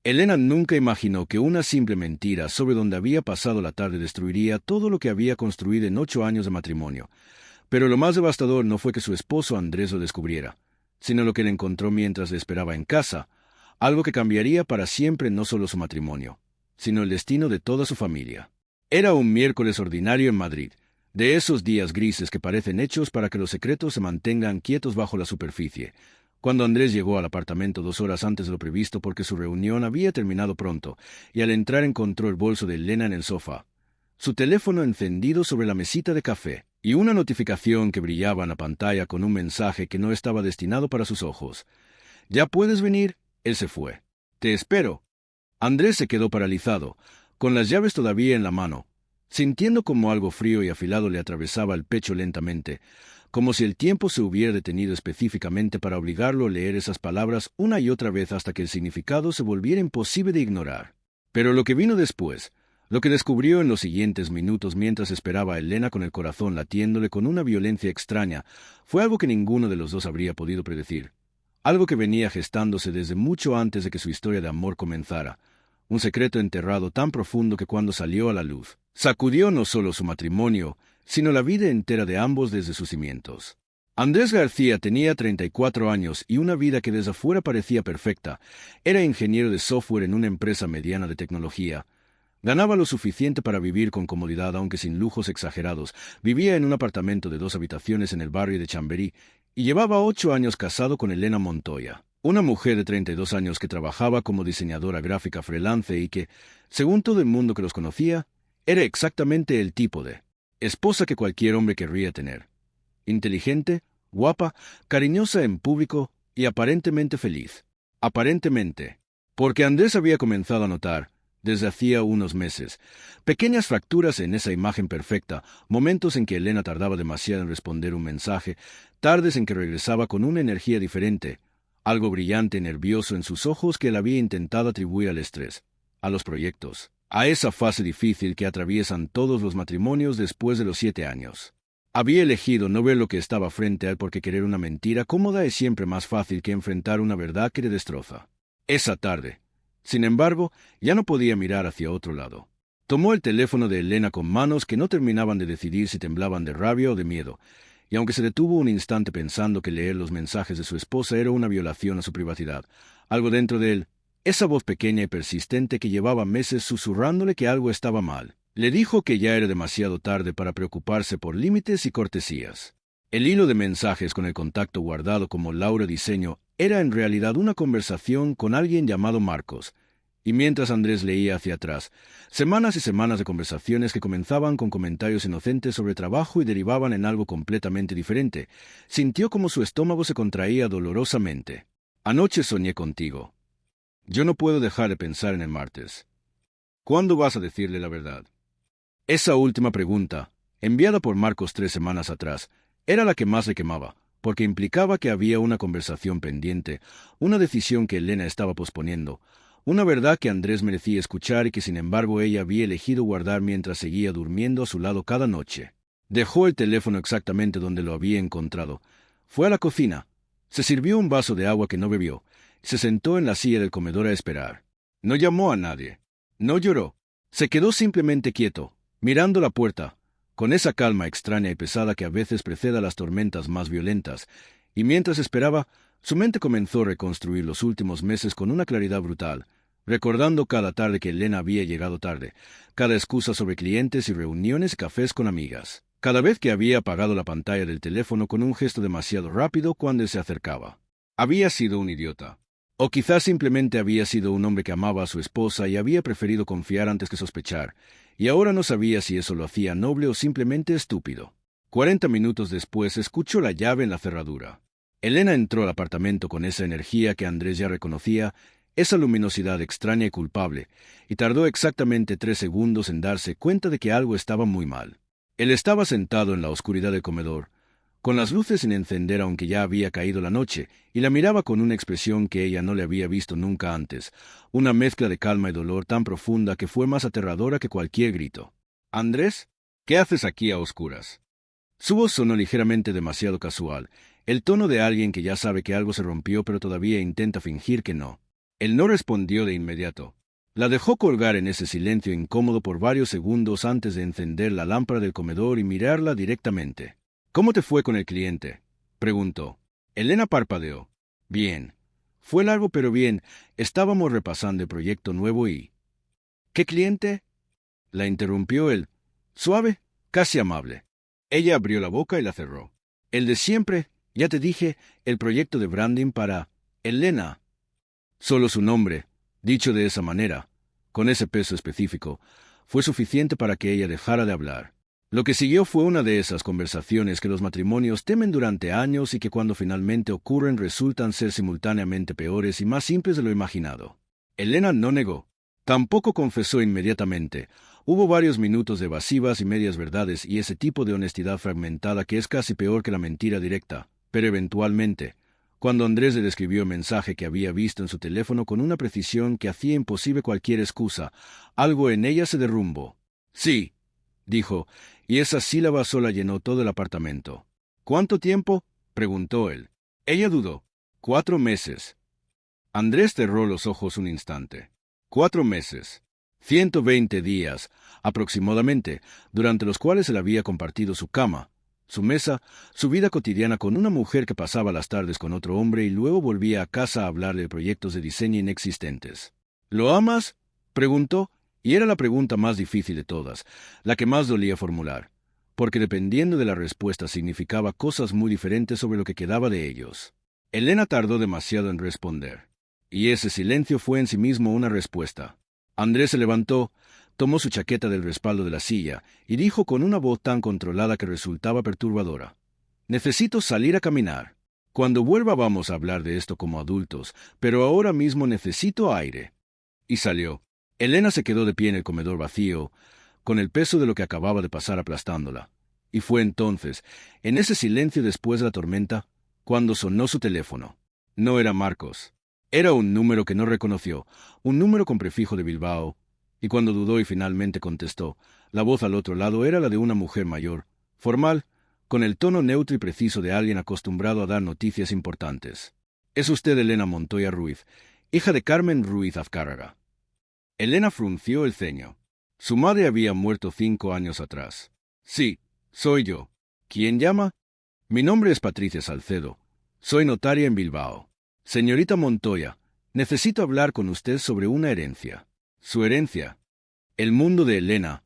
Elena nunca imaginó que una simple mentira sobre donde había pasado la tarde destruiría todo lo que había construido en 8 años de matrimonio. Pero lo más devastador no fue que su esposo Andrés lo descubriera, sino lo que le encontró mientras le esperaba en casa, algo que cambiaría para siempre no solo su matrimonio, sino el destino de toda su familia. Era un miércoles ordinario en Madrid, de esos días grises que parecen hechos para que los secretos se mantengan quietos bajo la superficie, cuando Andrés llegó al apartamento 2 horas antes de lo previsto porque su reunión había terminado pronto, y al entrar encontró el bolso de Elena en el sofá, su teléfono encendido sobre la mesita de café, y una notificación que brillaba en la pantalla con un mensaje que no estaba destinado para sus ojos. «¿Ya puedes venir?» Él se fue. «Te espero». Andrés se quedó paralizado, con las llaves todavía en la mano, sintiendo como algo frío y afilado le atravesaba el pecho lentamente, como si el tiempo se hubiera detenido específicamente para obligarlo a leer esas palabras una y otra vez hasta que el significado se volviera imposible de ignorar. Pero lo que vino después, lo que descubrió en los siguientes minutos mientras esperaba a Elena con el corazón latiéndole con una violencia extraña, fue algo que ninguno de los dos habría podido predecir. Algo que venía gestándose desde mucho antes de que su historia de amor comenzara. Un secreto enterrado tan profundo que cuando salió a la luz, sacudió no solo su matrimonio, sino la vida entera de ambos desde sus cimientos. Andrés García tenía 34 años y una vida que desde afuera parecía perfecta. Era ingeniero de software en una empresa mediana de tecnología. Ganaba lo suficiente para vivir con comodidad aunque sin lujos exagerados. Vivía en un apartamento de 2 habitaciones en el barrio de Chamberí y llevaba 8 años casado con Elena Montoya, una mujer de 32 años que trabajaba como diseñadora gráfica freelance y que, según todo el mundo que los conocía, era exactamente el tipo de esposa que cualquier hombre querría tener. Inteligente, guapa, cariñosa en público y aparentemente feliz. Aparentemente, porque Andrés había comenzado a notar, desde hacía unos meses, pequeñas fracturas en esa imagen perfecta, momentos en que Elena tardaba demasiado en responder un mensaje, tardes en que regresaba con una energía diferente, algo brillante y nervioso en sus ojos que él había intentado atribuir al estrés, a los proyectos, a esa fase difícil que atraviesan todos los matrimonios después de los 7 años. Había elegido no ver lo que estaba frente a él porque querer una mentira cómoda es siempre más fácil que enfrentar una verdad que le destroza. Esa tarde, sin embargo, ya no podía mirar hacia otro lado. Tomó el teléfono de Elena con manos que no terminaban de decidir si temblaban de rabia o de miedo, y aunque se detuvo un instante pensando que leer los mensajes de su esposa era una violación a su privacidad, algo dentro de él, esa voz pequeña y persistente que llevaba meses susurrándole que algo estaba mal, le dijo que ya era demasiado tarde para preocuparse por límites y cortesías. El hilo de mensajes con el contacto guardado como Laura Diseño era en realidad una conversación con alguien llamado Marcos, y mientras Andrés leía hacia atrás, semanas y semanas de conversaciones que comenzaban con comentarios inocentes sobre trabajo y derivaban en algo completamente diferente, sintió como su estómago se contraía dolorosamente. «Anoche soñé contigo. Yo no puedo dejar de pensar en el martes. ¿Cuándo vas a decirle la verdad?» Esa última pregunta, enviada por Marcos 3 semanas atrás, era la que más le quemaba, porque implicaba que había una conversación pendiente, una decisión que Elena estaba posponiendo, una verdad que Andrés merecía escuchar y que sin embargo ella había elegido guardar mientras seguía durmiendo a su lado cada noche. Dejó el teléfono exactamente donde lo había encontrado. Fue a la cocina, se sirvió un vaso de agua que no bebió, y se sentó en la silla del comedor a esperar. No llamó a nadie. No lloró. Se quedó simplemente quieto, mirando la puerta, con esa calma extraña y pesada que a veces precede a las tormentas más violentas, y mientras esperaba, su mente comenzó a reconstruir los últimos meses con una claridad brutal, recordando cada tarde que Elena había llegado tarde, cada excusa sobre clientes y reuniones y cafés con amigas, cada vez que había apagado la pantalla del teléfono con un gesto demasiado rápido cuando él se acercaba. Había sido un idiota. O quizás simplemente había sido un hombre que amaba a su esposa y había preferido confiar antes que sospechar, y ahora no sabía si eso lo hacía noble o simplemente estúpido. 40 minutos después escuchó la llave en la cerradura. Elena entró al apartamento con esa energía que Andrés ya reconocía, esa luminosidad extraña y culpable, y tardó exactamente 3 segundos en darse cuenta de que algo estaba muy mal. Él estaba sentado en la oscuridad del comedor, con las luces sin encender aunque ya había caído la noche, y la miraba con una expresión que ella no le había visto nunca antes, una mezcla de calma y dolor tan profunda que fue más aterradora que cualquier grito. «Andrés, ¿qué haces aquí a oscuras?» Su voz sonó ligeramente demasiado casual, el tono de alguien que ya sabe que algo se rompió pero todavía intenta fingir que no. Él no respondió de inmediato. La dejó colgar en ese silencio incómodo por varios segundos antes de encender la lámpara del comedor y mirarla directamente. «¿Cómo te fue con el cliente?», preguntó. Elena parpadeó. «Bien. Fue largo pero bien. Estábamos repasando el proyecto nuevo y...» «¿Qué cliente?», la interrumpió él. Suave, casi amable. Ella abrió la boca y la cerró. «El de siempre, ya te dije, el proyecto de branding para... Elena». Solo su nombre, dicho de esa manera, con ese peso específico, fue suficiente para que ella dejara de hablar. Lo que siguió fue una de esas conversaciones que los matrimonios temen durante años y que cuando finalmente ocurren resultan ser simultáneamente peores y más simples de lo imaginado. Elena no negó. Tampoco confesó inmediatamente. Hubo varios minutos de evasivas y medias verdades y ese tipo de honestidad fragmentada que es casi peor que la mentira directa, pero eventualmente, cuando Andrés le describió el mensaje que había visto en su teléfono con una precisión que hacía imposible cualquier excusa, algo en ella se derrumbó. «Sí», dijo, y esa sílaba sola llenó todo el apartamento. «¿Cuánto tiempo?», preguntó él. Ella dudó. 4 meses. Andrés cerró los ojos un instante. 4 meses. 120 días, aproximadamente, durante los cuales él había compartido su cama, su mesa, su vida cotidiana con una mujer que pasaba las tardes con otro hombre y luego volvía a casa a hablar de proyectos de diseño inexistentes. «¿Lo amas?», preguntó, y era la pregunta más difícil de todas, la que más dolía formular, porque dependiendo de la respuesta significaba cosas muy diferentes sobre lo que quedaba de ellos. Elena tardó demasiado en responder, y ese silencio fue en sí mismo una respuesta. Andrés se levantó, tomó su chaqueta del respaldo de la silla y dijo con una voz tan controlada que resultaba perturbadora: «Necesito salir a caminar. Cuando vuelva vamos a hablar de esto como adultos, pero ahora mismo necesito aire». Y salió. Elena se quedó de pie en el comedor vacío, con el peso de lo que acababa de pasar aplastándola. Y fue entonces, en ese silencio después de la tormenta, cuando sonó su teléfono. No era Marcos. Era un número que no reconoció, un número con prefijo de Bilbao, y cuando dudó y finalmente contestó, la voz al otro lado era la de una mujer mayor, formal, con el tono neutro y preciso de alguien acostumbrado a dar noticias importantes. «Es usted Elena Montoya Ruiz, hija de Carmen Ruiz Azcárraga». Elena frunció el ceño. Su madre había muerto 5 años atrás. «Sí, soy yo». «¿Quién llama?». «Mi nombre es Patricia Salcedo. Soy notaria en Bilbao». «Señorita Montoya, necesito hablar con usted sobre una herencia». «¿Su herencia?». El mundo de Elena,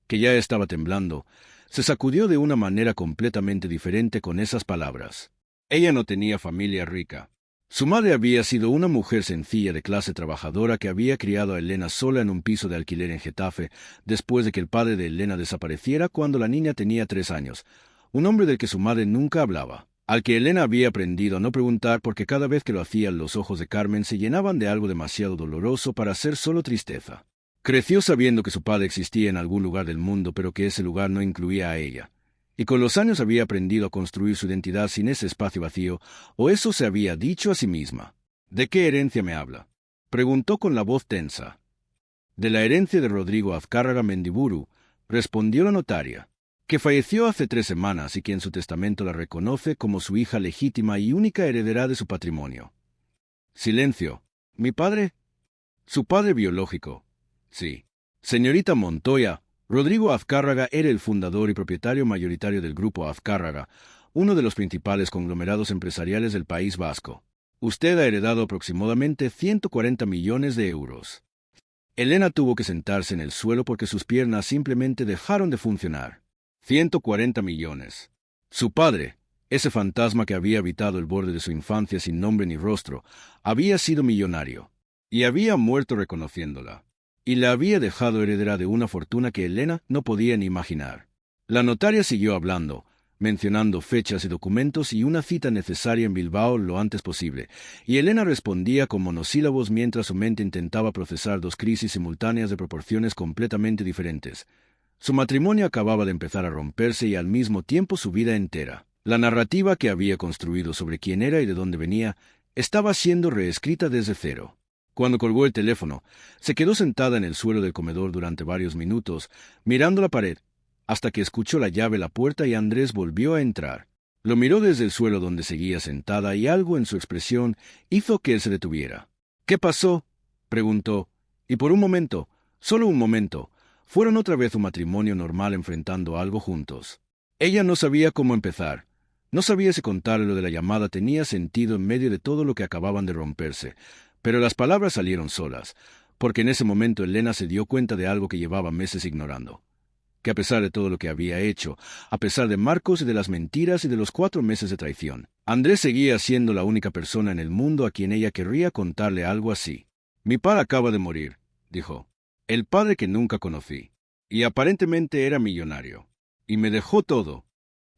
que ya estaba temblando, se sacudió de una manera completamente diferente con esas palabras. Ella no tenía familia rica. Su madre había sido una mujer sencilla de clase trabajadora que había criado a Elena sola en un piso de alquiler en Getafe, después de que el padre de Elena desapareciera cuando la niña tenía 3 años, un hombre del que su madre nunca hablaba, al que Elena había aprendido a no preguntar porque cada vez que lo hacía los ojos de Carmen se llenaban de algo demasiado doloroso para ser solo tristeza. Creció sabiendo que su padre existía en algún lugar del mundo, pero que ese lugar no incluía a ella. Y con los años había aprendido a construir su identidad sin ese espacio vacío, o eso se había dicho a sí misma. «¿De qué herencia me habla?», preguntó con la voz tensa. «De la herencia de Rodrigo Azcárraga Mendiburu», respondió la notaria, «que falleció hace 3 semanas y que en su testamento la reconoce como su hija legítima y única heredera de su patrimonio». Silencio. «¿Mi padre?». «Su padre biológico». «Sí». «Señorita Montoya, Rodrigo Azcárraga era el fundador y propietario mayoritario del Grupo Azcárraga, uno de los principales conglomerados empresariales del País Vasco. Usted ha heredado aproximadamente 140 millones de euros». Elena tuvo que sentarse en el suelo porque sus piernas simplemente dejaron de funcionar. 140 millones. Su padre, ese fantasma que había habitado el borde de su infancia sin nombre ni rostro, había sido millonario, y había muerto reconociéndola. Y la había dejado heredera de una fortuna que Elena no podía ni imaginar. La notaria siguió hablando, mencionando fechas y documentos y una cita necesaria en Bilbao lo antes posible, y Elena respondía con monosílabos mientras su mente intentaba procesar 2 crisis simultáneas de proporciones completamente diferentes. Su matrimonio acababa de empezar a romperse y al mismo tiempo su vida entera. La narrativa que había construido sobre quién era y de dónde venía estaba siendo reescrita desde cero. Cuando colgó el teléfono, se quedó sentada en el suelo del comedor durante varios minutos, mirando la pared, hasta que escuchó la llave en la puerta y Andrés volvió a entrar. Lo miró desde el suelo donde seguía sentada y algo en su expresión hizo que él se detuviera. ¿Qué pasó?, preguntó, y por un momento, solo un momento, fueron otra vez un matrimonio normal enfrentando algo juntos. Ella no sabía cómo empezar. No sabía si contarle lo de la llamada tenía sentido en medio de todo lo que acababan de romperse, pero las palabras salieron solas, porque en ese momento Elena se dio cuenta de algo que llevaba meses ignorando. Que a pesar de todo lo que había hecho, a pesar de Marcos y de las mentiras y de los 4 meses de traición, Andrés seguía siendo la única persona en el mundo a quien ella querría contarle algo así. «Mi padre acaba de morir», dijo. «El padre que nunca conocí. Y aparentemente era millonario. Y me dejó todo».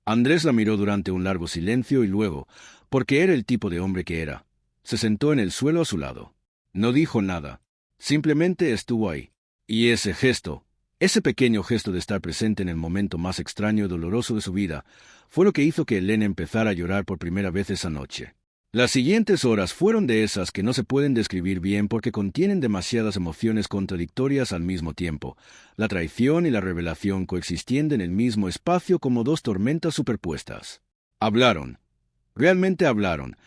Andrés la miró durante un largo silencio y luego, porque era el tipo de hombre que era, se sentó en el suelo a su lado. No dijo nada. Simplemente estuvo ahí. Y ese gesto, ese pequeño gesto de estar presente en el momento más extraño y doloroso de su vida, fue lo que hizo que Elena empezara a llorar por primera vez esa noche. Las siguientes horas fueron de esas que no se pueden describir bien porque contienen demasiadas emociones contradictorias al mismo tiempo. La traición y la revelación coexistiendo en el mismo espacio como 2 tormentas superpuestas. Hablaron. Realmente hablaron.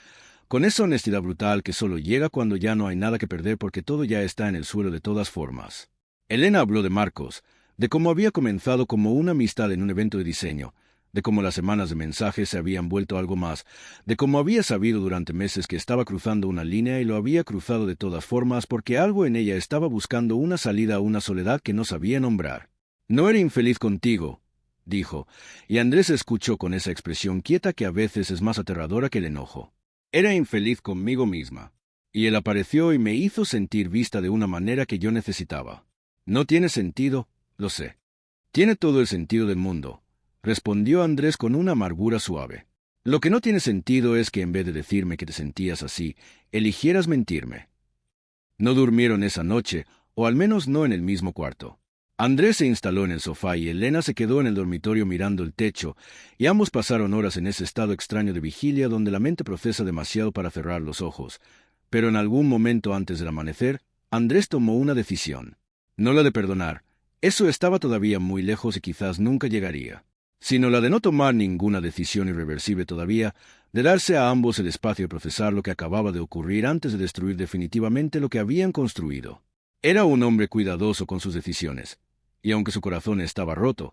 Con esa honestidad brutal que solo llega cuando ya no hay nada que perder porque todo ya está en el suelo de todas formas. Elena habló de Marcos, de cómo había comenzado como una amistad en un evento de diseño, de cómo las semanas de mensajes se habían vuelto algo más, de cómo había sabido durante meses que estaba cruzando una línea y lo había cruzado de todas formas porque algo en ella estaba buscando una salida a una soledad que no sabía nombrar. «No era infeliz contigo», dijo, y Andrés escuchó con esa expresión quieta que a veces es más aterradora que el enojo. «Era infeliz conmigo misma. Y él apareció y me hizo sentir vista de una manera que yo necesitaba. No tiene sentido, lo sé. Tiene todo el sentido del mundo», respondió Andrés con una amargura suave. «Lo que no tiene sentido es que en vez de decirme que te sentías así, eligieras mentirme». No durmieron esa noche, o al menos no en el mismo cuarto. Andrés se instaló en el sofá y Elena se quedó en el dormitorio mirando el techo, y ambos pasaron horas en ese estado extraño de vigilia donde la mente procesa demasiado para cerrar los ojos. Pero en algún momento antes del amanecer, Andrés tomó una decisión. No la de perdonar, eso estaba todavía muy lejos y quizás nunca llegaría, sino la de no tomar ninguna decisión irreversible todavía, de darse a ambos el espacio de procesar lo que acababa de ocurrir antes de destruir definitivamente lo que habían construido. Era un hombre cuidadoso con sus decisiones, y aunque su corazón estaba roto,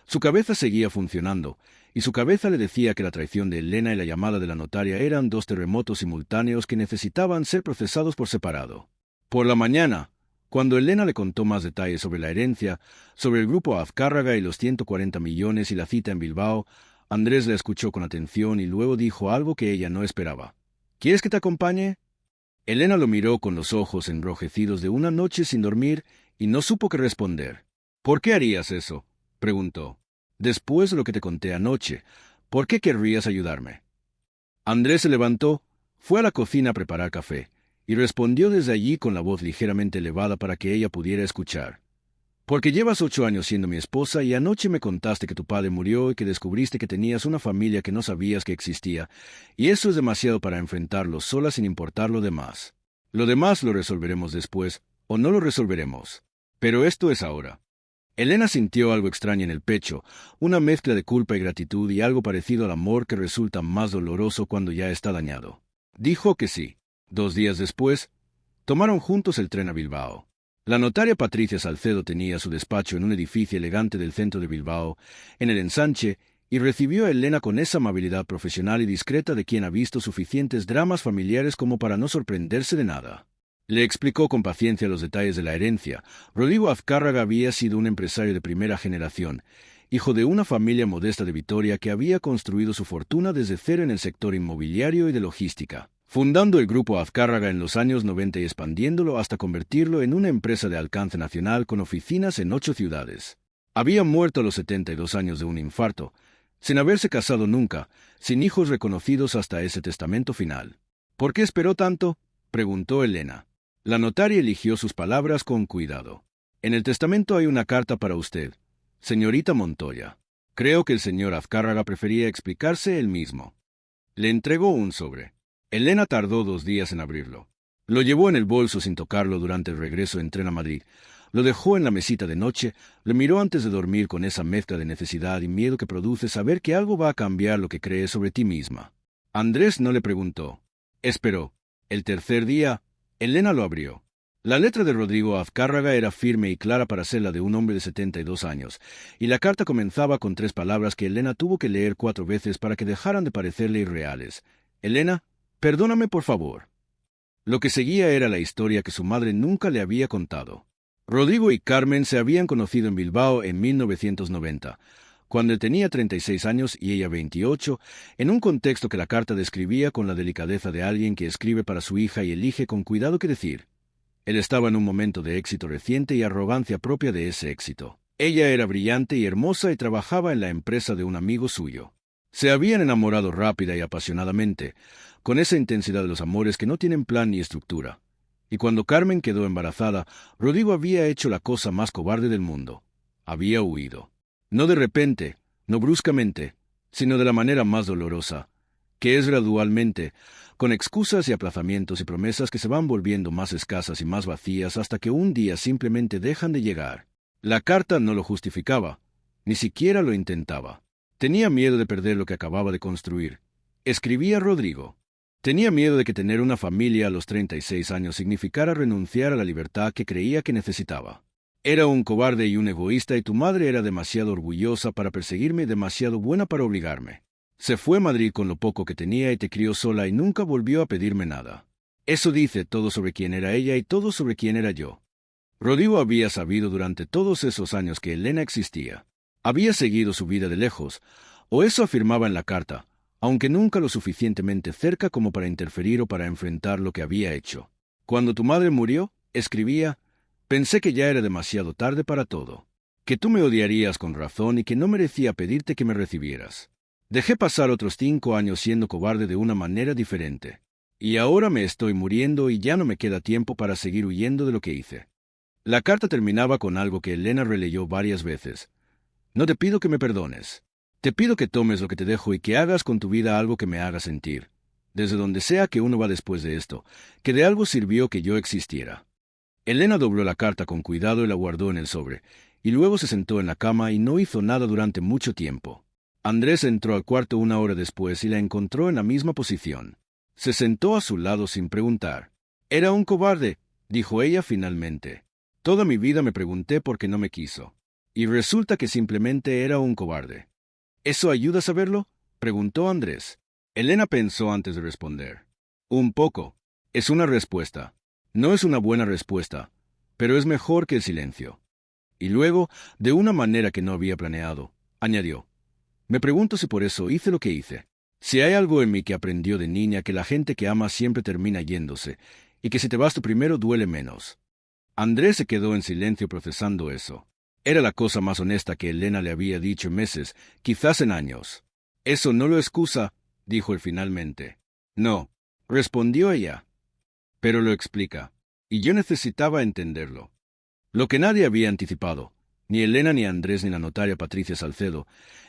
su cabeza seguía funcionando, y su cabeza le decía que la traición de Elena y la llamada de la notaria eran 2 terremotos simultáneos que necesitaban ser procesados por separado. Por la mañana, cuando Elena le contó más detalles sobre la herencia, sobre el grupo Azcárraga y los 140 millones y la cita en Bilbao, Andrés la escuchó con atención y luego dijo algo que ella no esperaba. «¿Quieres que te acompañe?». Elena lo miró con los ojos enrojecidos de una noche sin dormir y no supo qué responder. «¿Por qué harías eso?», preguntó. «Después de lo que te conté anoche, ¿por qué querrías ayudarme?». Andrés se levantó, fue a la cocina a preparar café, y respondió desde allí con la voz ligeramente elevada para que ella pudiera escuchar. «Porque llevas 8 años siendo mi esposa y anoche me contaste que tu padre murió y que descubriste que tenías una familia que no sabías que existía, y eso es demasiado para enfrentarlo sola sin importar lo demás. Lo demás lo resolveremos después, o no lo resolveremos. Pero esto es ahora». Elena sintió algo extraño en el pecho, una mezcla de culpa y gratitud y algo parecido al amor que resulta más doloroso cuando ya está dañado. Dijo que sí. 2 días después, tomaron juntos el tren a Bilbao. La notaria Patricia Salcedo tenía su despacho en un edificio elegante del centro de Bilbao, en el ensanche, y recibió a Elena con esa amabilidad profesional y discreta de quien ha visto suficientes dramas familiares como para no sorprenderse de nada. Le explicó con paciencia los detalles de la herencia. Rodrigo Azcárraga había sido un empresario de primera generación, hijo de una familia modesta de Vitoria que había construido su fortuna desde cero en el sector inmobiliario y de logística, fundando el grupo Azcárraga en los años 90 y expandiéndolo hasta convertirlo en una empresa de alcance nacional con oficinas en 8 ciudades. Había muerto a los 72 años de un infarto, sin haberse casado nunca, sin hijos reconocidos hasta ese testamento final. «¿Por qué esperó tanto?», preguntó Elena. La notaria eligió sus palabras con cuidado. «En el testamento hay una carta para usted, señorita Montoya. Creo que el señor Azcárraga prefería explicarse él mismo». Le entregó un sobre. Elena tardó 2 días en abrirlo. Lo llevó en el bolso sin tocarlo durante el regreso en tren a Madrid. Lo dejó en la mesita de noche, lo miró antes de dormir con esa mezcla de necesidad y miedo que produce saber que algo va a cambiar lo que crees sobre ti misma. Andrés no le preguntó. Esperó. El tercer día, Elena lo abrió. La letra de Rodrigo Azcárraga era firme y clara para ser la de un hombre de 72 años, y la carta comenzaba con 3 palabras que Elena tuvo que leer 4 veces para que dejaran de parecerle irreales. Elena, perdóname por favor. Lo que seguía era la historia que su madre nunca le había contado. Rodrigo y Carmen se habían conocido en Bilbao en 1990, cuando él tenía 36 años y ella 28, en un contexto que la carta describía con la delicadeza de alguien que escribe para su hija y elige con cuidado qué decir. Él estaba en un momento de éxito reciente y arrogancia propia de ese éxito. Ella era brillante y hermosa y trabajaba en la empresa de un amigo suyo. Se habían enamorado rápida y apasionadamente, con esa intensidad de los amores que no tienen plan ni estructura. Y cuando Carmen quedó embarazada, Rodrigo había hecho la cosa más cobarde del mundo. Había huido. No de repente, no bruscamente, sino de la manera más dolorosa, que es gradualmente, con excusas y aplazamientos y promesas que se van volviendo más escasas y más vacías hasta que un día simplemente dejan de llegar. La carta no lo justificaba, ni siquiera lo intentaba. Tenía miedo de perder lo que acababa de construir. Escribía Rodrigo. Tenía miedo de que tener una familia a los 36 años significara renunciar a la libertad que creía que necesitaba. Era un cobarde y un egoísta y tu madre era demasiado orgullosa para perseguirme y demasiado buena para obligarme. Se fue a Madrid con lo poco que tenía y te crió sola y nunca volvió a pedirme nada. Eso dice todo sobre quién era ella y todo sobre quién era yo. Rodrigo había sabido durante todos esos años que Elena existía. Había seguido su vida de lejos, o eso afirmaba en la carta, aunque nunca lo suficientemente cerca como para interferir o para enfrentar lo que había hecho. Cuando tu madre murió, escribía, pensé que ya era demasiado tarde para todo, que tú me odiarías con razón y que no merecía pedirte que me recibieras. Dejé pasar otros 5 años siendo cobarde de una manera diferente. Y ahora me estoy muriendo y ya no me queda tiempo para seguir huyendo de lo que hice. La carta terminaba con algo que Elena releyó varias veces. No te pido que me perdones. Te pido que tomes lo que te dejo y que hagas con tu vida algo que me haga sentir, desde donde sea que uno va después de esto, que de algo sirvió que yo existiera. Elena dobló la carta con cuidado y la guardó en el sobre, y luego se sentó en la cama y no hizo nada durante mucho tiempo. Andrés entró al cuarto 1 hora después y la encontró en la misma posición. Se sentó a su lado sin preguntar. «Era un cobarde», dijo ella finalmente. «Toda mi vida me pregunté por qué no me quiso. Y resulta que simplemente era un cobarde». «¿Eso ayuda a saberlo?», preguntó Andrés. Elena pensó antes de responder. «Un poco. Es una respuesta. No es una buena respuesta, pero es mejor que el silencio». Y luego, de una manera que no había planeado, añadió. «Me pregunto si por eso hice lo que hice. Si hay algo en mí que aprendió de niña que la gente que ama siempre termina yéndose, y que si te vas tú primero duele menos». Andrés se quedó en silencio procesando eso. Era la cosa más honesta que Elena le había dicho en meses, quizás en años. «Eso no lo excusa», dijo él finalmente. «No», respondió ella. «Pero lo explica. Y yo necesitaba entenderlo». Lo que nadie había anticipado, ni Elena ni Andrés ni la notaria Patricia Salcedo,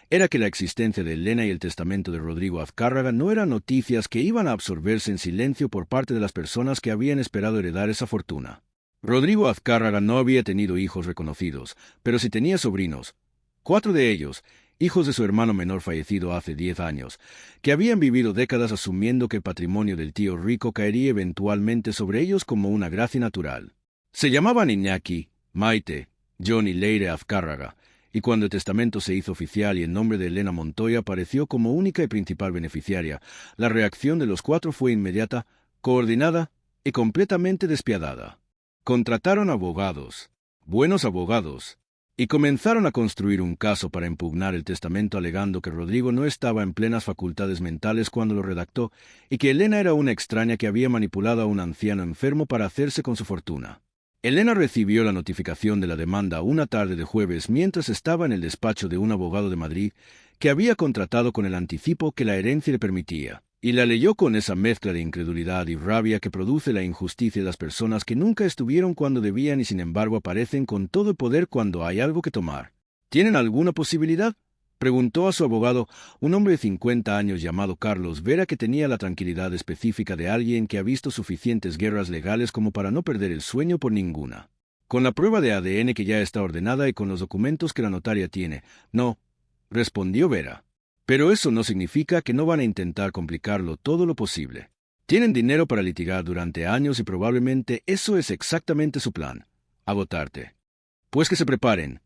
era que la existencia de Elena y el testamento de Rodrigo Azcárraga no eran noticias que iban a absorberse en silencio por parte de las personas que habían esperado heredar esa fortuna. Rodrigo Azcárraga no había tenido hijos reconocidos, pero sí tenía sobrinos, 4 de ellos, hijos de su hermano menor fallecido hace 10 años, que habían vivido décadas asumiendo que el patrimonio del tío rico caería eventualmente sobre ellos como una gracia natural. Se llamaban Iñaki, Maite, John y Leire Azcárraga, y cuando el testamento se hizo oficial y el nombre de Elena Montoya apareció como única y principal beneficiaria, la reacción de los 4 fue inmediata, coordinada y completamente despiadada. Contrataron abogados, buenos abogados, y comenzaron a construir un caso para impugnar el testamento alegando que Rodrigo no estaba en plenas facultades mentales cuando lo redactó y que Elena era una extraña que había manipulado a un anciano enfermo para hacerse con su fortuna. Elena recibió la notificación de la demanda una tarde de jueves mientras estaba en el despacho de un abogado de Madrid que había contratado con el anticipo que la herencia le permitía, y la leyó con esa mezcla de incredulidad y rabia que produce la injusticia de las personas que nunca estuvieron cuando debían y sin embargo aparecen con todo el poder cuando hay algo que tomar. ¿Tienen alguna posibilidad?, preguntó a su abogado, un hombre de 50 años llamado Carlos Vera que tenía la tranquilidad específica de alguien que ha visto suficientes guerras legales como para no perder el sueño por ninguna. Con la prueba de ADN que ya está ordenada y con los documentos que la notaria tiene. No, respondió Vera. Pero eso no significa que no van a intentar complicarlo todo lo posible. Tienen dinero para litigar durante años y probablemente eso es exactamente su plan, agotarte. Pues que se preparen,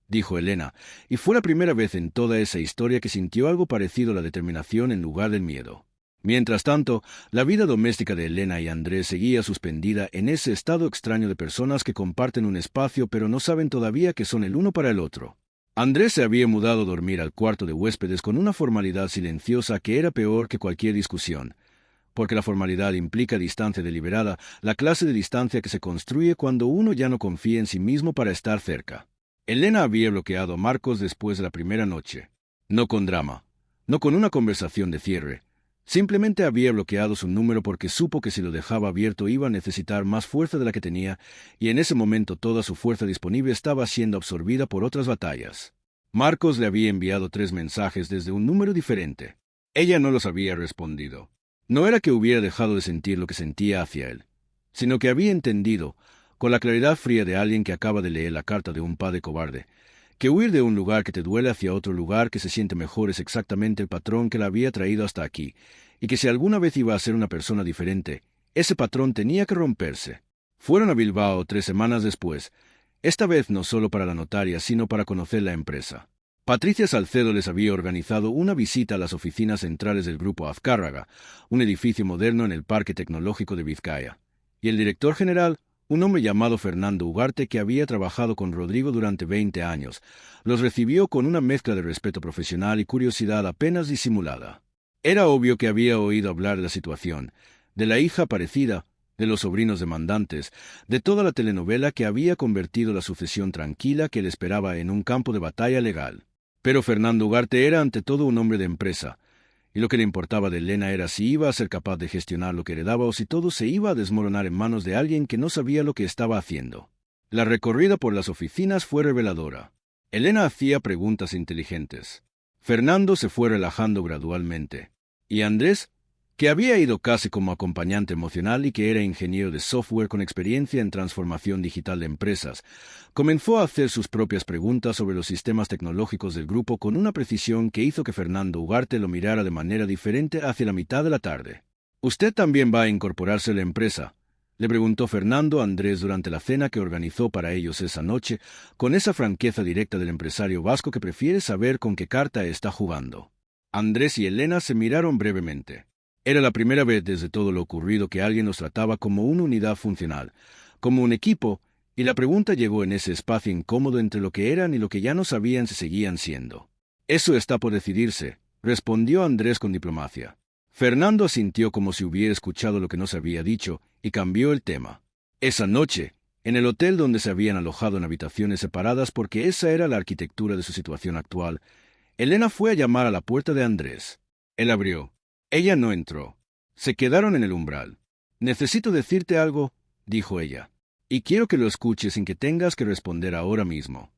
dijo Elena, y fue la primera vez en toda esa historia que sintió algo parecido a la determinación en lugar del miedo. Mientras tanto, la vida doméstica de Elena y Andrés seguía suspendida en ese estado extraño de personas que comparten un espacio pero no saben todavía que son el uno para el otro. Andrés se había mudado a dormir al cuarto de huéspedes con una formalidad silenciosa que era peor que cualquier discusión, porque la formalidad implica distancia deliberada, la clase de distancia que se construye cuando uno ya no confía en sí mismo para estar cerca. Elena había bloqueado a Marcos después de la primera noche. No con drama, no con una conversación de cierre. Simplemente había bloqueado su número porque supo que si lo dejaba abierto iba a necesitar más fuerza de la que tenía, y en ese momento toda su fuerza disponible estaba siendo absorbida por otras batallas. Marcos le había enviado 3 mensajes desde un número diferente. Ella no los había respondido. No era que hubiera dejado de sentir lo que sentía hacia él, sino que había entendido, con la claridad fría de alguien que acaba de leer la carta de un padre cobarde, que huir de un lugar que te duele hacia otro lugar que se siente mejor es exactamente el patrón que la había traído hasta aquí, y que si alguna vez iba a ser una persona diferente, ese patrón tenía que romperse. Fueron a Bilbao 3 semanas después, esta vez no solo para la notaria, sino para conocer la empresa. Patricia Salcedo les había organizado una visita a las oficinas centrales del Grupo Azcárraga, un edificio moderno en el Parque Tecnológico de Vizcaya, y el director general, un hombre llamado Fernando Ugarte que había trabajado con Rodrigo durante 20 años, los recibió con una mezcla de respeto profesional y curiosidad apenas disimulada. Era obvio que había oído hablar de la situación, de la hija aparecida, de los sobrinos demandantes, de toda la telenovela que había convertido la sucesión tranquila que le esperaba en un campo de batalla legal. Pero Fernando Ugarte era ante todo un hombre de empresa, y lo que le importaba de Elena era si iba a ser capaz de gestionar lo que heredaba o si todo se iba a desmoronar en manos de alguien que no sabía lo que estaba haciendo. La recorrida por las oficinas fue reveladora. Elena hacía preguntas inteligentes. Fernando se fue relajando gradualmente. Y Andrés, que había ido casi como acompañante emocional y que era ingeniero de software con experiencia en transformación digital de empresas, comenzó a hacer sus propias preguntas sobre los sistemas tecnológicos del grupo con una precisión que hizo que Fernando Ugarte lo mirara de manera diferente hacia la mitad de la tarde. «¿Usted también va a incorporarse a la empresa?», le preguntó Fernando a Andrés durante la cena que organizó para ellos esa noche, con esa franqueza directa del empresario vasco que prefiere saber con qué carta está jugando. Andrés y Elena se miraron brevemente. Era la primera vez desde todo lo ocurrido que alguien los trataba como una unidad funcional, como un equipo, y la pregunta llegó en ese espacio incómodo entre lo que eran y lo que ya no sabían si seguían siendo. «Eso está por decidirse», respondió Andrés con diplomacia. Fernando asintió como si hubiera escuchado lo que no se había dicho, y cambió el tema. Esa noche, en el hotel donde se habían alojado en habitaciones separadas porque esa era la arquitectura de su situación actual, Elena fue a llamar a la puerta de Andrés. Él abrió. Ella no entró. Se quedaron en el umbral. «Necesito decirte algo», dijo ella, «y quiero que lo escuches sin que tengas que responder ahora mismo».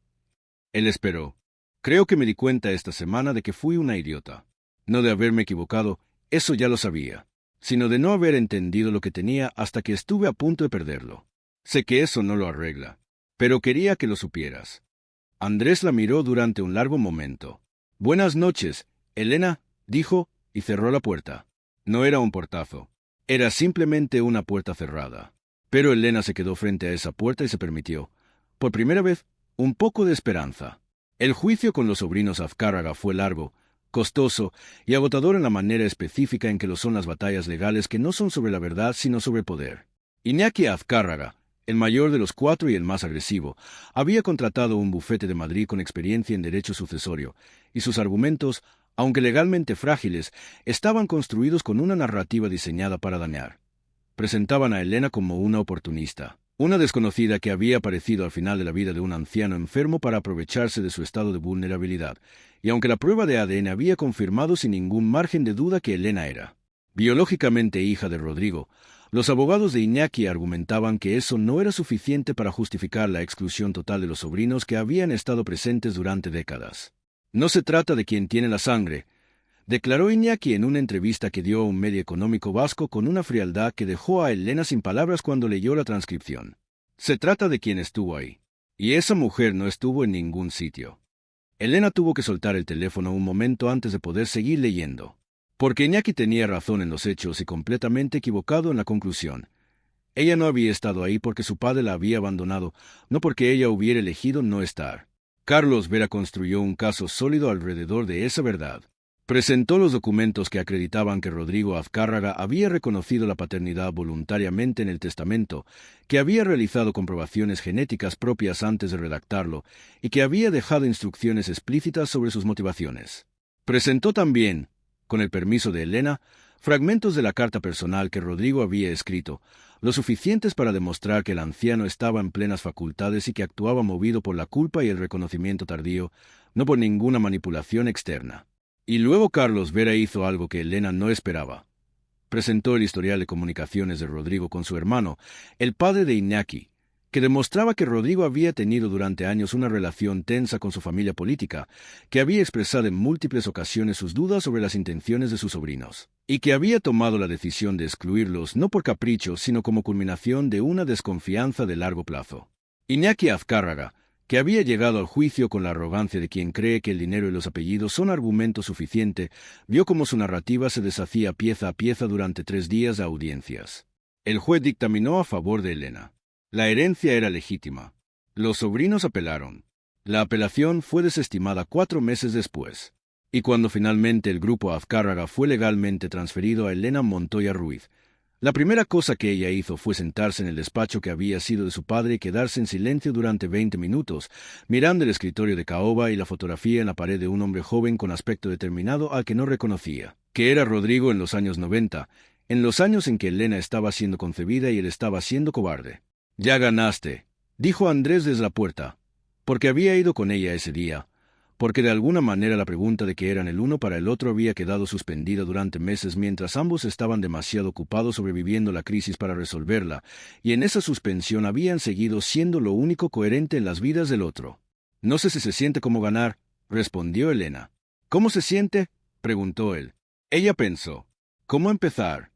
Él esperó. «Creo que me di cuenta esta semana de que fui una idiota. No de haberme equivocado, eso ya lo sabía, sino de no haber entendido lo que tenía hasta que estuve a punto de perderlo. Sé que eso no lo arregla, pero quería que lo supieras». Andrés la miró durante un largo momento. «Buenas noches, Elena», dijo, y cerró la puerta. No era un portazo. Era simplemente una puerta cerrada. Pero Elena se quedó frente a esa puerta y se permitió, por primera vez, un poco de esperanza. El juicio con los sobrinos Azcárraga fue largo, costoso y agotador en la manera específica en que lo son las batallas legales que no son sobre la verdad sino sobre poder. Iñaki Azcárraga, el mayor de los 4 y el más agresivo, había contratado un bufete de Madrid con experiencia en derecho sucesorio, y sus argumentos, aunque legalmente frágiles, estaban construidos con una narrativa diseñada para dañar. Presentaban a Elena como una oportunista, una desconocida que había aparecido al final de la vida de un anciano enfermo para aprovecharse de su estado de vulnerabilidad, y aunque la prueba de ADN había confirmado sin ningún margen de duda que Elena era biológicamente hija de Rodrigo, los abogados de Iñaki argumentaban que eso no era suficiente para justificar la exclusión total de los sobrinos que habían estado presentes durante décadas. «No se trata de quien tiene la sangre», declaró Iñaki en una entrevista que dio a un medio económico vasco con una frialdad que dejó a Elena sin palabras cuando leyó la transcripción. «Se trata de quien estuvo ahí. Y esa mujer no estuvo en ningún sitio». Elena tuvo que soltar el teléfono un momento antes de poder seguir leyendo. Porque Iñaki tenía razón en los hechos y completamente equivocado en la conclusión. Ella no había estado ahí porque su padre la había abandonado, no porque ella hubiera elegido no estar. Carlos Vera construyó un caso sólido alrededor de esa verdad. Presentó los documentos que acreditaban que Rodrigo Azcárraga había reconocido la paternidad voluntariamente en el testamento, que había realizado comprobaciones genéticas propias antes de redactarlo y que había dejado instrucciones explícitas sobre sus motivaciones. Presentó también, con el permiso de Elena, fragmentos de la carta personal que Rodrigo había escrito, lo suficientes para demostrar que el anciano estaba en plenas facultades y que actuaba movido por la culpa y el reconocimiento tardío, no por ninguna manipulación externa. Y luego Carlos Vera hizo algo que Elena no esperaba. Presentó el historial de comunicaciones de Rodrigo con su hermano, el padre de Iñaki, que demostraba que Rodrigo había tenido durante años una relación tensa con su familia política, que había expresado en múltiples ocasiones sus dudas sobre las intenciones de sus sobrinos, y que había tomado la decisión de excluirlos no por capricho, sino como culminación de una desconfianza de largo plazo. Iñaki Azcárraga, que había llegado al juicio con la arrogancia de quien cree que el dinero y los apellidos son argumento suficiente, vio cómo su narrativa se deshacía pieza a pieza durante 3 días de audiencias. El juez dictaminó a favor de Elena. La herencia era legítima. Los sobrinos apelaron. La apelación fue desestimada 4 meses después. Y cuando finalmente el grupo Azcárraga fue legalmente transferido a Elena Montoya Ruiz, la primera cosa que ella hizo fue sentarse en el despacho que había sido de su padre y quedarse en silencio durante 20 minutos, mirando el escritorio de caoba y la fotografía en la pared de un hombre joven con aspecto determinado al que no reconocía, que era Rodrigo en los años 90, en los años en que Elena estaba siendo concebida y él estaba siendo cobarde. «Ya ganaste», dijo Andrés desde la puerta, porque había ido con ella ese día, porque de alguna manera la pregunta de que eran el uno para el otro había quedado suspendida durante meses mientras ambos estaban demasiado ocupados sobreviviendo la crisis para resolverla, y en esa suspensión habían seguido siendo lo único coherente en las vidas del otro. «No sé si se siente como ganar», respondió Elena. «¿Cómo se siente?», preguntó él. Ella pensó. ¿Cómo empezar?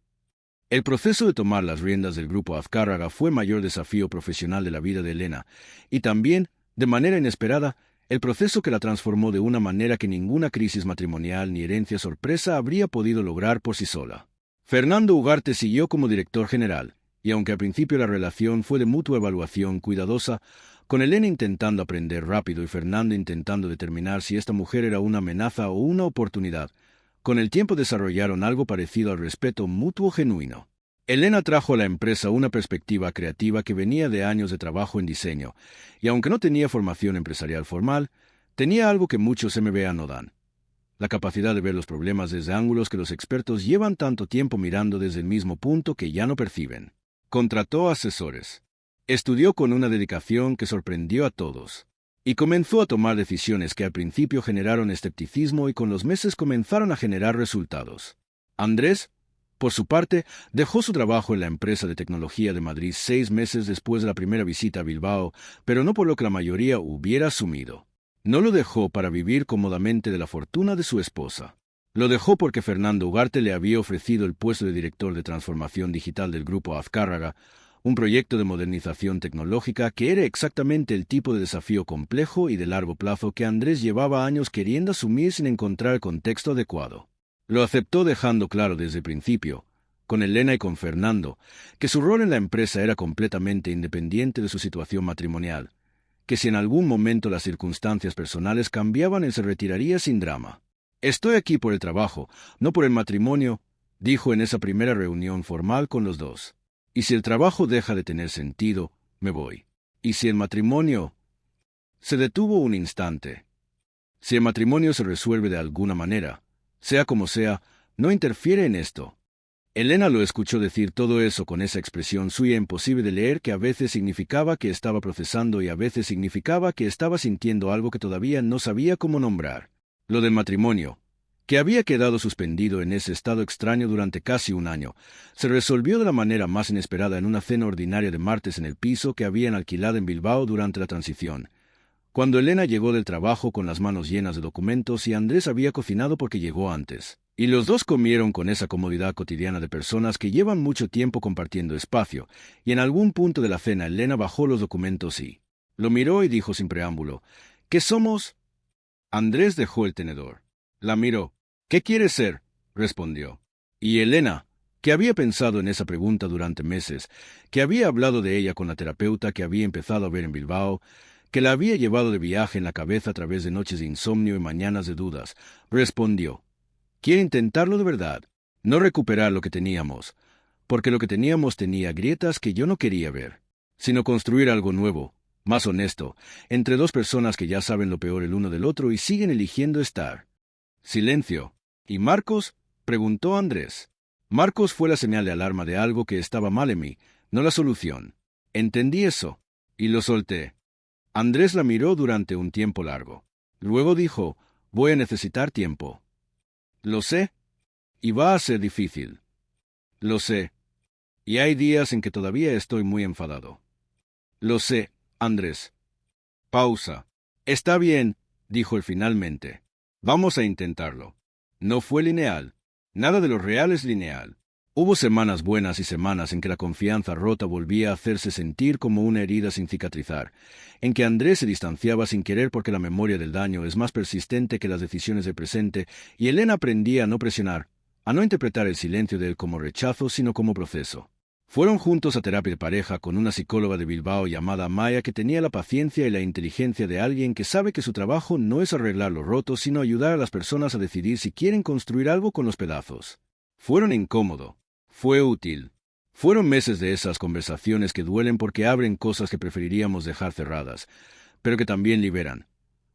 El proceso de tomar las riendas del grupo Azcárraga fue el mayor desafío profesional de la vida de Elena, y también, de manera inesperada, el proceso que la transformó de una manera que ninguna crisis matrimonial ni herencia sorpresa habría podido lograr por sí sola. Fernando Ugarte siguió como director general, y aunque al principio la relación fue de mutua evaluación cuidadosa, con Elena intentando aprender rápido y Fernando intentando determinar si esta mujer era una amenaza o una oportunidad, con el tiempo desarrollaron algo parecido al respeto mutuo genuino. Elena trajo a la empresa una perspectiva creativa que venía de años de trabajo en diseño, y aunque no tenía formación empresarial formal, tenía algo que muchos MBA no dan: la capacidad de ver los problemas desde ángulos que los expertos llevan tanto tiempo mirando desde el mismo punto que ya no perciben. Contrató asesores. Estudió con una dedicación que sorprendió a todos. Y comenzó a tomar decisiones que al principio generaron escepticismo y con los meses comenzaron a generar resultados. Andrés, por su parte, dejó su trabajo en la empresa de tecnología de Madrid 6 meses después de la primera visita a Bilbao, pero no por lo que la mayoría hubiera asumido. No lo dejó para vivir cómodamente de la fortuna de su esposa. Lo dejó porque Fernando Ugarte le había ofrecido el puesto de director de transformación digital del grupo Azcárraga, un proyecto de modernización tecnológica que era exactamente el tipo de desafío complejo y de largo plazo que Andrés llevaba años queriendo asumir sin encontrar el contexto adecuado. Lo aceptó dejando claro desde el principio, con Elena y con Fernando, que su rol en la empresa era completamente independiente de su situación matrimonial, que si en algún momento las circunstancias personales cambiaban, él se retiraría sin drama. «Estoy aquí por el trabajo, no por el matrimonio», dijo en esa primera reunión formal con los dos. «Y si el trabajo deja de tener sentido, me voy. Y si el matrimonio...» Se detuvo un instante. «Si el matrimonio se resuelve de alguna manera, sea como sea, no interfiere en esto». Elena lo escuchó decir todo eso con esa expresión suya imposible de leer que a veces significaba que estaba procesando y a veces significaba que estaba sintiendo algo que todavía no sabía cómo nombrar. Lo del matrimonio, que había quedado suspendido en ese estado extraño durante casi un año, se resolvió de la manera más inesperada en una cena ordinaria de martes en el piso que habían alquilado en Bilbao durante la transición, cuando Elena llegó del trabajo con las manos llenas de documentos y Andrés había cocinado porque llegó antes. Y los dos comieron con esa comodidad cotidiana de personas que llevan mucho tiempo compartiendo espacio, y en algún punto de la cena Elena bajó los documentos y lo miró y dijo sin preámbulo: «¿Qué somos?» Andrés dejó el tenedor. La miró. «¿Qué quieres ser?», respondió. Y Elena, que había pensado en esa pregunta durante meses, que había hablado de ella con la terapeuta que había empezado a ver en Bilbao, que la había llevado de viaje en la cabeza a través de noches de insomnio y mañanas de dudas, respondió: «Quiero intentarlo de verdad, no recuperar lo que teníamos, porque lo que teníamos tenía grietas que yo no quería ver, sino construir algo nuevo, más honesto, entre dos personas que ya saben lo peor el uno del otro y siguen eligiendo estar». Silencio. ¿Y Marcos?, preguntó Andrés. Marcos fue la señal de alarma de algo que estaba mal en mí, no la solución. Entendí eso, y lo solté. Andrés la miró durante un tiempo largo. Luego dijo: «Voy a necesitar tiempo». «Lo sé, y va a ser difícil». «Lo sé, y hay días en que todavía estoy muy enfadado». «Lo sé, Andrés». Pausa. «Está bien», dijo él finalmente. «Vamos a intentarlo». No fue lineal. Nada de lo real es lineal. Hubo semanas buenas y semanas en que la confianza rota volvía a hacerse sentir como una herida sin cicatrizar, en que Andrés se distanciaba sin querer porque la memoria del daño es más persistente que las decisiones del presente, y Elena aprendía a no presionar, a no interpretar el silencio de él como rechazo, sino como proceso. Fueron juntos a terapia de pareja con una psicóloga de Bilbao llamada Maya, que tenía la paciencia y la inteligencia de alguien que sabe que su trabajo no es arreglar lo roto, sino ayudar a las personas a decidir si quieren construir algo con los pedazos. Fueron incómodo. Fue útil. Fueron meses de esas conversaciones que duelen porque abren cosas que preferiríamos dejar cerradas, pero que también liberan.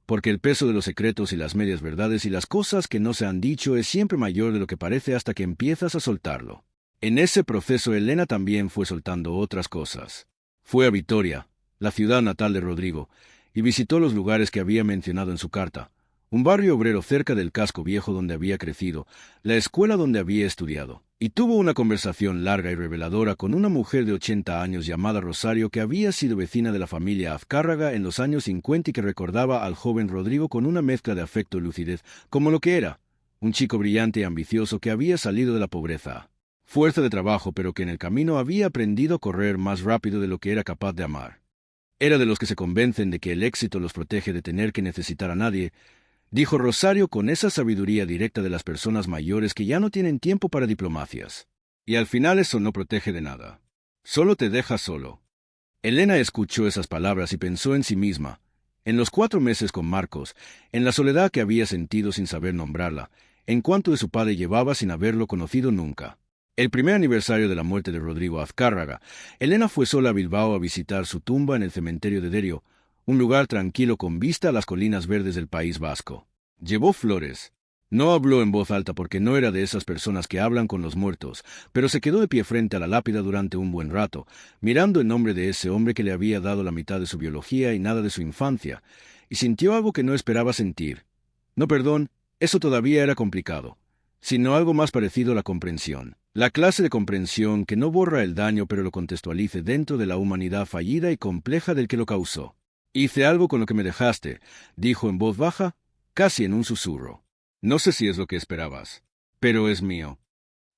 Porque el peso de los secretos y las medias verdades y las cosas que no se han dicho es siempre mayor de lo que parece hasta que empiezas a soltarlo. En ese proceso Elena también fue soltando otras cosas. Fue a Vitoria, la ciudad natal de Rodrigo, y visitó los lugares que había mencionado en su carta: un barrio obrero cerca del casco viejo donde había crecido, la escuela donde había estudiado, y tuvo una conversación larga y reveladora con una mujer de 80 años llamada Rosario, que había sido vecina de la familia Azcárraga en los años 50 y que recordaba al joven Rodrigo con una mezcla de afecto y lucidez, como lo que era, un chico brillante y ambicioso que había salido de la pobreza. Fuerza de trabajo, pero que en el camino había aprendido a correr más rápido de lo que era capaz de amar. Era de los que se convencen de que el éxito los protege de tener que necesitar a nadie, dijo Rosario con esa sabiduría directa de las personas mayores que ya no tienen tiempo para diplomacias. Y al final eso no protege de nada. Solo te deja solo. Elena escuchó esas palabras y pensó en sí misma, en los 4 meses con Marcos, en la soledad que había sentido sin saber nombrarla, en cuanto de su padre llevaba sin haberlo conocido nunca. El primer aniversario de la muerte de Rodrigo Azcárraga, Elena fue sola a Bilbao a visitar su tumba en el cementerio de Derio, un lugar tranquilo con vista a las colinas verdes del País Vasco. Llevó flores. No habló en voz alta porque no era de esas personas que hablan con los muertos, pero se quedó de pie frente a la lápida durante un buen rato, mirando el nombre de ese hombre que le había dado la mitad de su biología y nada de su infancia, y sintió algo que no esperaba sentir. No, perdón, eso todavía era complicado, sino algo más parecido a la comprensión. La clase de comprensión que no borra el daño pero lo contextualice dentro de la humanidad fallida y compleja del que lo causó. «Hice algo con lo que me dejaste», dijo en voz baja, casi en un susurro. «No sé si es lo que esperabas, pero es mío».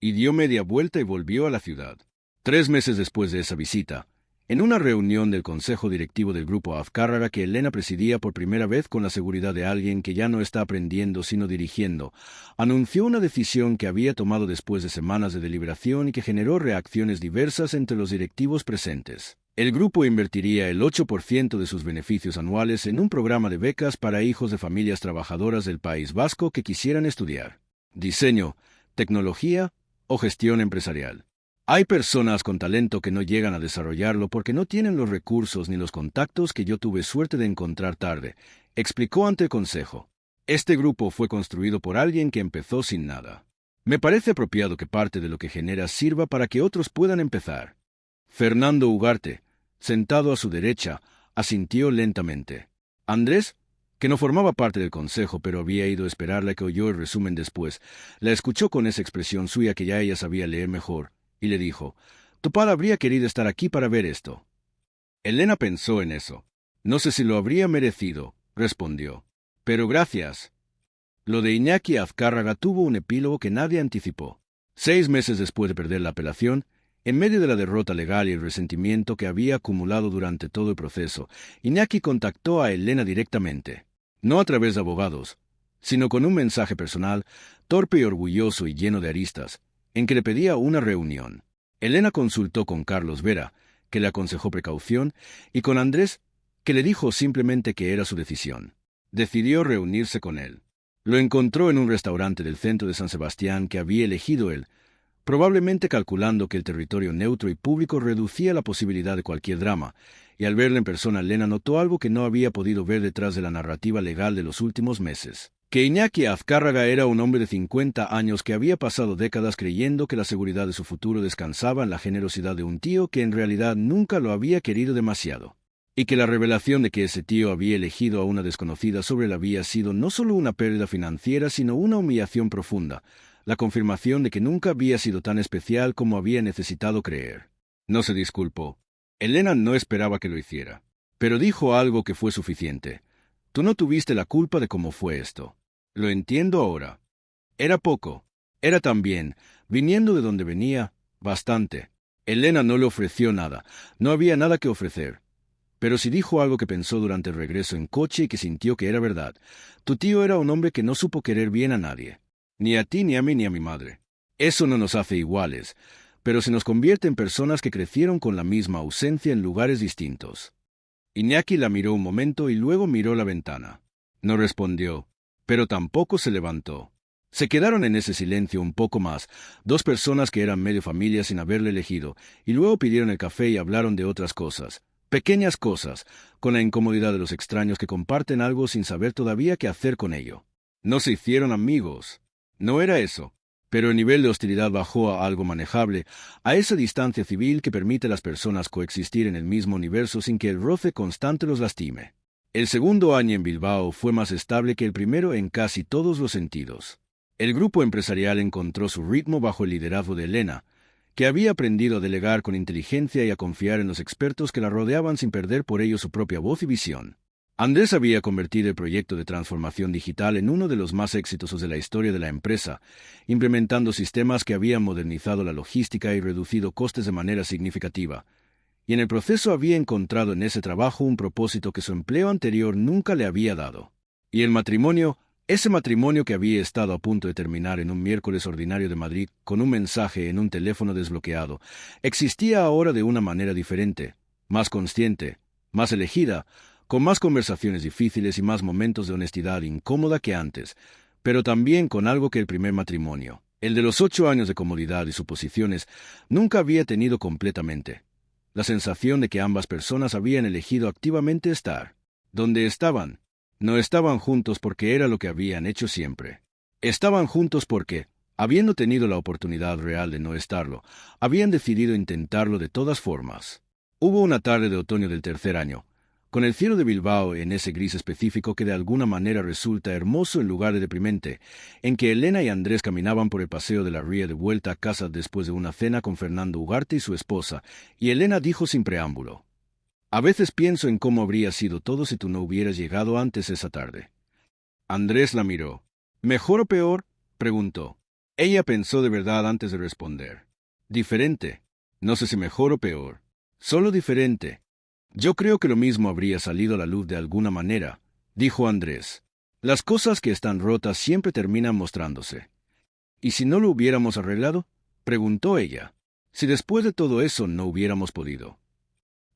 Y dio media vuelta y volvió a la ciudad. 3 meses después de esa visita, en una reunión del consejo directivo del grupo Azcárraga que Elena presidía por primera vez con la seguridad de alguien que ya no está aprendiendo sino dirigiendo, anunció una decisión que había tomado después de semanas de deliberación y que generó reacciones diversas entre los directivos presentes. El grupo invertiría el 8% de sus beneficios anuales en un programa de becas para hijos de familias trabajadoras del País Vasco que quisieran estudiar diseño, tecnología o gestión empresarial. Hay personas con talento que no llegan a desarrollarlo porque no tienen los recursos ni los contactos que yo tuve suerte de encontrar tarde, explicó ante el consejo. Este grupo fue construido por alguien que empezó sin nada. Me parece apropiado que parte de lo que genera sirva para que otros puedan empezar. Fernando Ugarte, sentado a su derecha, asintió lentamente. Andrés, que no formaba parte del consejo pero había ido a esperarla, que oyó el resumen después, la escuchó con esa expresión suya que ya ella sabía leer mejor, y le dijo: «Tu padre habría querido estar aquí para ver esto». Elena pensó en eso. «No sé si lo habría merecido», respondió. «Pero gracias». Lo de Iñaki Azcárraga tuvo un epílogo que nadie anticipó. 6 meses después de perder la apelación, en medio de la derrota legal y el resentimiento que había acumulado durante todo el proceso, Iñaki contactó a Elena directamente. No a través de abogados, sino con un mensaje personal, torpe y orgulloso y lleno de aristas, en que le pedía una reunión. Elena consultó con Carlos Vera, que le aconsejó precaución, y con Andrés, que le dijo simplemente que era su decisión. Decidió reunirse con él. Lo encontró en un restaurante del centro de San Sebastián que había elegido él, probablemente calculando que el territorio neutro y público reducía la posibilidad de cualquier drama, y al verle en persona Elena notó algo que no había podido ver detrás de la narrativa legal de los últimos meses. Que Iñaki Azcárraga era un hombre de 50 años que había pasado décadas creyendo que la seguridad de su futuro descansaba en la generosidad de un tío que en realidad nunca lo había querido demasiado. Y que la revelación de que ese tío había elegido a una desconocida sobre él había sido no solo una pérdida financiera, sino una humillación profunda, la confirmación de que nunca había sido tan especial como había necesitado creer. No se disculpó. Elena no esperaba que lo hiciera. Pero dijo algo que fue suficiente. Tú no tuviste la culpa de cómo fue esto. Lo entiendo ahora. Era poco. Era también, viniendo de donde venía, bastante. Elena no le ofreció nada. No había nada que ofrecer. Pero sí dijo algo que pensó durante el regreso en coche y que sintió que era verdad. Tu tío era un hombre que no supo querer bien a nadie. Ni a ti, ni a mí, ni a mi madre. Eso no nos hace iguales, pero se nos convierte en personas que crecieron con la misma ausencia en lugares distintos. Iñaki la miró un momento y luego miró la ventana. No respondió, pero tampoco se levantó. Se quedaron en ese silencio un poco más, dos personas que eran medio familia sin haberle elegido, y luego pidieron el café y hablaron de otras cosas, pequeñas cosas, con la incomodidad de los extraños que comparten algo sin saber todavía qué hacer con ello. No se hicieron amigos. No era eso, pero el nivel de hostilidad bajó a algo manejable, a esa distancia civil que permite a las personas coexistir en el mismo universo sin que el roce constante los lastime. El segundo año en Bilbao fue más estable que el primero en casi todos los sentidos. El grupo empresarial encontró su ritmo bajo el liderazgo de Elena, que había aprendido a delegar con inteligencia y a confiar en los expertos que la rodeaban sin perder por ello su propia voz y visión. Andrés había convertido el proyecto de transformación digital en uno de los más exitosos de la historia de la empresa, implementando sistemas que habían modernizado la logística y reducido costes de manera significativa. Y en el proceso había encontrado en ese trabajo un propósito que su empleo anterior nunca le había dado. Y el matrimonio, ese matrimonio que había estado a punto de terminar en un miércoles ordinario de Madrid con un mensaje en un teléfono desbloqueado, existía ahora de una manera diferente, más consciente, más elegida, con más conversaciones difíciles y más momentos de honestidad incómoda que antes, pero también con algo que el primer matrimonio, el de los 8 años de comodidad y suposiciones, nunca había tenido completamente. La sensación de que ambas personas habían elegido activamente estar donde estaban. No estaban juntos porque era lo que habían hecho siempre. Estaban juntos porque, habiendo tenido la oportunidad real de no estarlo, habían decidido intentarlo de todas formas. Hubo una tarde de otoño del tercer año, con el cielo de Bilbao en ese gris específico que de alguna manera resulta hermoso en lugar de deprimente, en que Elena y Andrés caminaban por el paseo de la ría de vuelta a casa después de una cena con Fernando Ugarte y su esposa, y Elena dijo sin preámbulo: «A veces pienso en cómo habría sido todo si tú no hubieras llegado antes esa tarde». Andrés la miró. «¿Mejor o peor?», preguntó. Ella pensó de verdad antes de responder. «Diferente. No sé si mejor o peor. Solo diferente. Yo creo que lo mismo habría salido a la luz de alguna manera», dijo Andrés. «Las cosas que están rotas siempre terminan mostrándose». «¿Y si no lo hubiéramos arreglado?», preguntó ella. «Si después de todo eso no hubiéramos podido».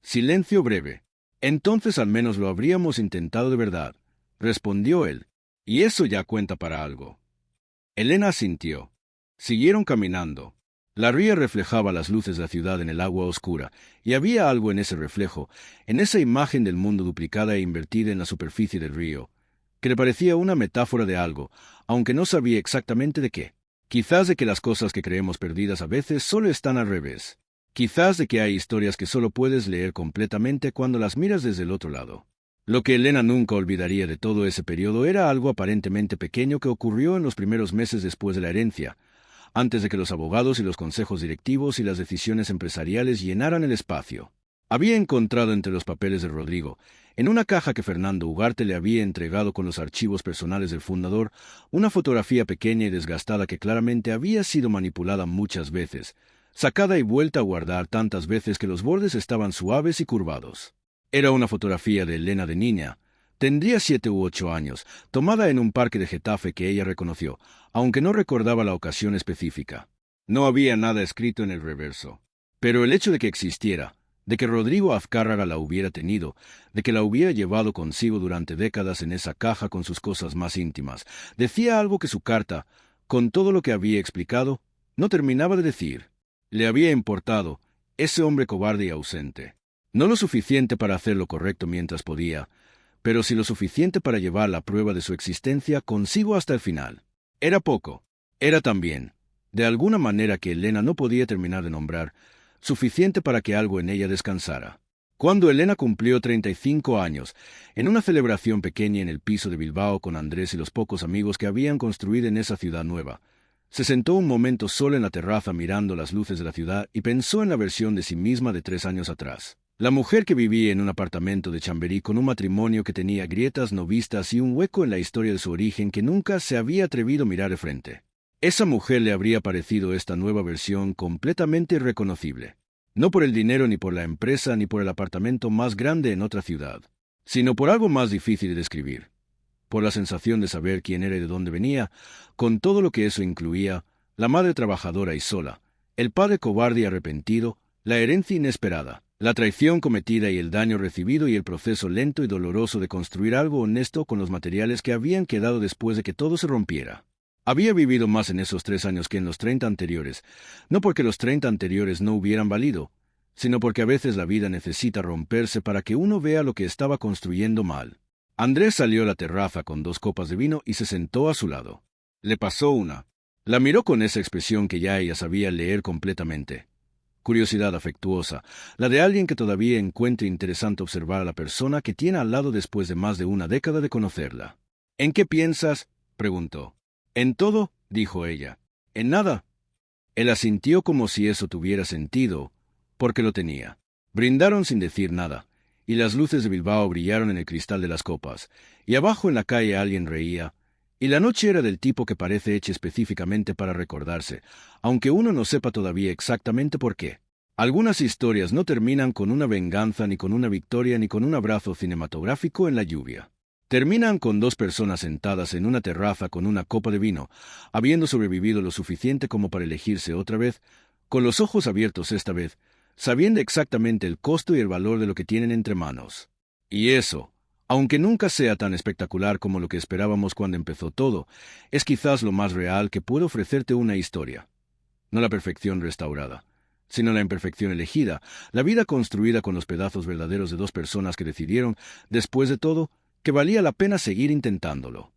Silencio breve. «Entonces al menos lo habríamos intentado de verdad», respondió él. «Y eso ya cuenta para algo». Elena asintió. Siguieron caminando. La ría reflejaba las luces de la ciudad en el agua oscura, y había algo en ese reflejo, en esa imagen del mundo duplicada e invertida en la superficie del río, que le parecía una metáfora de algo, aunque no sabía exactamente de qué. Quizás de que las cosas que creemos perdidas a veces solo están al revés. Quizás de que hay historias que solo puedes leer completamente cuando las miras desde el otro lado. Lo que Elena nunca olvidaría de todo ese periodo era algo aparentemente pequeño que ocurrió en los primeros meses después de la herencia, antes de que los abogados y los consejos directivos y las decisiones empresariales llenaran el espacio. Había encontrado entre los papeles de Rodrigo, en una caja que Fernando Ugarte le había entregado con los archivos personales del fundador, una fotografía pequeña y desgastada que claramente había sido manipulada muchas veces, sacada y vuelta a guardar tantas veces que los bordes estaban suaves y curvados. Era una fotografía de Elena de niña, Tendría 7 u 8 años, tomada en un parque de Getafe que ella reconoció, aunque no recordaba la ocasión específica. No había nada escrito en el reverso. Pero el hecho de que existiera, de que Rodrigo Azcárraga la hubiera tenido, de que la hubiera llevado consigo durante décadas en esa caja con sus cosas más íntimas, decía algo que su carta, con todo lo que había explicado, no terminaba de decir. Le había importado, ese hombre cobarde y ausente. No lo suficiente para hacer lo correcto mientras podía, pero sí lo suficiente para llevar la prueba de su existencia consigo hasta el final. Era poco. Era también, de alguna manera que Elena no podía terminar de nombrar, suficiente para que algo en ella descansara. Cuando Elena cumplió 35 años, en una celebración pequeña en el piso de Bilbao con Andrés y los pocos amigos que habían construido en esa ciudad nueva, se sentó un momento sola en la terraza mirando las luces de la ciudad y pensó en la versión de sí misma de 3 años atrás. La mujer que vivía en un apartamento de Chamberí con un matrimonio que tenía grietas no vistas y un hueco en la historia de su origen que nunca se había atrevido a mirar de frente. Esa mujer le habría parecido esta nueva versión completamente irreconocible. No por el dinero ni por la empresa ni por el apartamento más grande en otra ciudad, sino por algo más difícil de describir. Por la sensación de saber quién era y de dónde venía, con todo lo que eso incluía, la madre trabajadora y sola, el padre cobarde y arrepentido, la herencia inesperada, la traición cometida y el daño recibido y el proceso lento y doloroso de construir algo honesto con los materiales que habían quedado después de que todo se rompiera. Había vivido más en esos 3 años que en los 30 anteriores, no porque los 30 anteriores no hubieran valido, sino porque a veces la vida necesita romperse para que uno vea lo que estaba construyendo mal. Andrés salió a la terraza con 2 copas de vino y se sentó a su lado. Le pasó una. La miró con esa expresión que ya ella sabía leer completamente. Curiosidad afectuosa, la de alguien que todavía encuentra interesante observar a la persona que tiene al lado después de más de una década de conocerla. ¿En qué piensas?, preguntó. En todo, dijo ella. En nada. Él asintió como si eso tuviera sentido, porque lo tenía. Brindaron sin decir nada, y las luces de Bilbao brillaron en el cristal de las copas, y abajo en la calle alguien reía, y la noche era del tipo que parece hecha específicamente para recordarse, aunque uno no sepa todavía exactamente por qué. Algunas historias no terminan con una venganza, ni con una victoria, ni con un abrazo cinematográfico en la lluvia. Terminan con 2 personas sentadas en una terraza con una copa de vino, habiendo sobrevivido lo suficiente como para elegirse otra vez, con los ojos abiertos esta vez, sabiendo exactamente el costo y el valor de lo que tienen entre manos. Y eso, aunque nunca sea tan espectacular como lo que esperábamos cuando empezó todo, es quizás lo más real que puede ofrecerte una historia. No la perfección restaurada, sino la imperfección elegida, la vida construida con los pedazos verdaderos de 2 personas que decidieron, después de todo, que valía la pena seguir intentándolo.